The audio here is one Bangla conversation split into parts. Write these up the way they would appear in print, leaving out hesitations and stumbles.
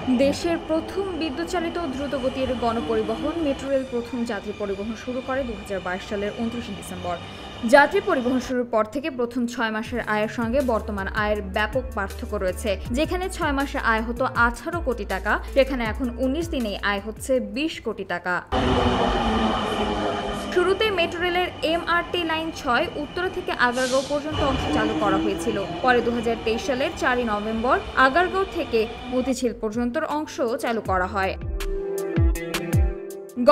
দেশের প্রথম বিদ্যুৎচালিত দ্রুতগতির গণপরিবহন মেট্রো রেল প্রথম যাত্রী পরিবহন শুরু করে 2022 সালের 29 ডিসেম্বর। যাত্রী পরিবহন শুরুর পর থেকে প্রথম 6 মাসের আয়ের সঙ্গে বর্তমান আয়ের ব্যাপক পার্থক্য রয়েছে। যেখানে 6 মাসে আয় হতো 18 কোটি টাকা, সেখানে এখন 19 দিনেই আয় হচ্ছে 20 কোটি টাকা। শুরুতে মেট্রো রেলের MRT লাইন 6 উত্তরা থেকে আগারগাঁও পর্যন্ত অংশ চালু করা হয়েছিল। পরে 2023 সালের 4 নভেম্বর আগারগাঁও থেকে মতিঝিল পর্যন্ত অংশ চালু করা হয়।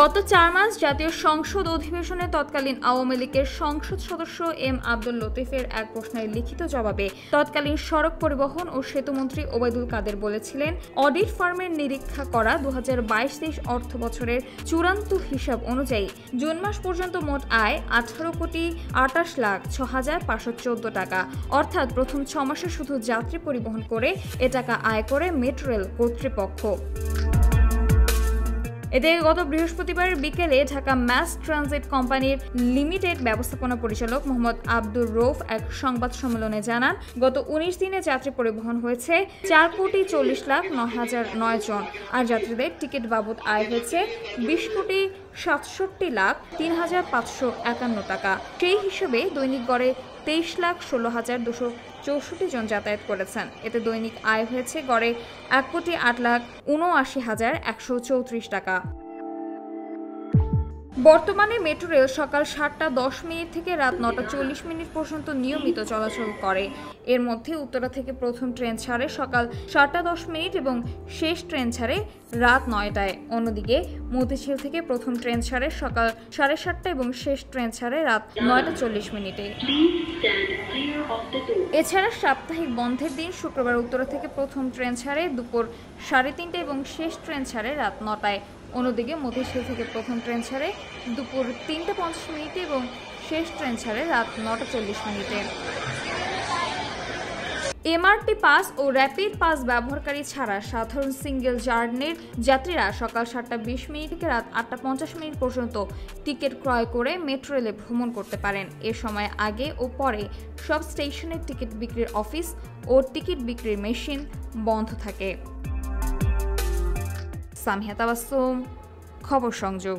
গত 4 মাস জাতীয় সংসদ অধিবেশনে তৎকালীন আওয়ামী লীগের সংসদ সদস্য M আব্দুল লতিফের এক প্রশ্নের লিখিত জবাবে তৎকালীন সড়ক পরিবহন ও সেতুমন্ত্রী ওবায়দুল কাদের বলেছিলেন, অডিট ফার্মের নিরীক্ষা করা 2022-23 অর্থ বছরের চূড়ান্ত হিসাব অনুযায়ী জুন মাস পর্যন্ত মোট আয় 18,28,06,514 টাকা। অর্থাৎ প্রথম 6 মাসে শুধু যাত্রী পরিবহন করে এ টাকা আয় করে মেট্রো রেল কর্তৃপক্ষ। এতে গত বৃহস্পতিবার বিকেলে ঢাকা ম্যাস ট্রানজিট কোম্পানির লিমিটেড ব্যবস্থাপনা পরিচালক মোহাম্মদ আব্দুর রৌফ এক সংবাদ সম্মেলনে জানান, গত 19 দিনে যাত্রী পরিবহন হয়েছে 4,40,09,009 জন, আর যাত্রীদের টিকিট বাবদ আয় হয়েছে 20,67,03,551 টাকা। সেই হিসেবে দৈনিক গড়ে 23,16,264 জন যাতায়াত করেছেন। এতে দৈনিক আয় হয়েছে গড়ে 1,78,79,134 টাকা। বর্তমানে মেট্রো রেল সকাল 7:10 থেকে রাত 9:40 পর্যন্ত নিয়মিত চলাচল করে। এর মধ্যে উত্তরা থেকে প্রথম ট্রেন ছাড়ে সকাল 7:10 এবং শেষ ট্রেন ছাড়ে রাত 9টায়। অন্যদিকে মতিঝিল থেকে প্রথম ট্রেন ছাড়ে সকাল 7:30 এবং শেষ ট্রেন ছাড়ে রাত 9:40। এছাড়া সাপ্তাহিক বন্ধের দিন শুক্রবার উত্তরা থেকে প্রথম ট্রেন ছাড়ে দুপুর 3:30 এবং শেষ ট্রেন ছাড়ে রাত 9টায়। অন্যদিকে মতিঝিল থেকে প্রথম ট্রেন ছাড়ে দুপুর 3:50 এবং শেষ ট্রেন ছাড়ে রাত 9:40। MRT পাস ও র্যাপিড পাস ব্যবহারকারী ছাড়া সাধারণ সিঙ্গেল জার্নির যাত্রীরা সকাল 7:20 থেকে রাত 8:50 পর্যন্ত টিকিট ক্রয় করে মেট্রো রেলে ভ্রমণ করতে পারেন। এ সময় আগে ও পরে সব স্টেশনের টিকিট বিক্রির অফিস ও টিকিট বিক্রির মেশিন বন্ধ থাকে। সামিয়া তাবাসসুম, খবর সংযোগ।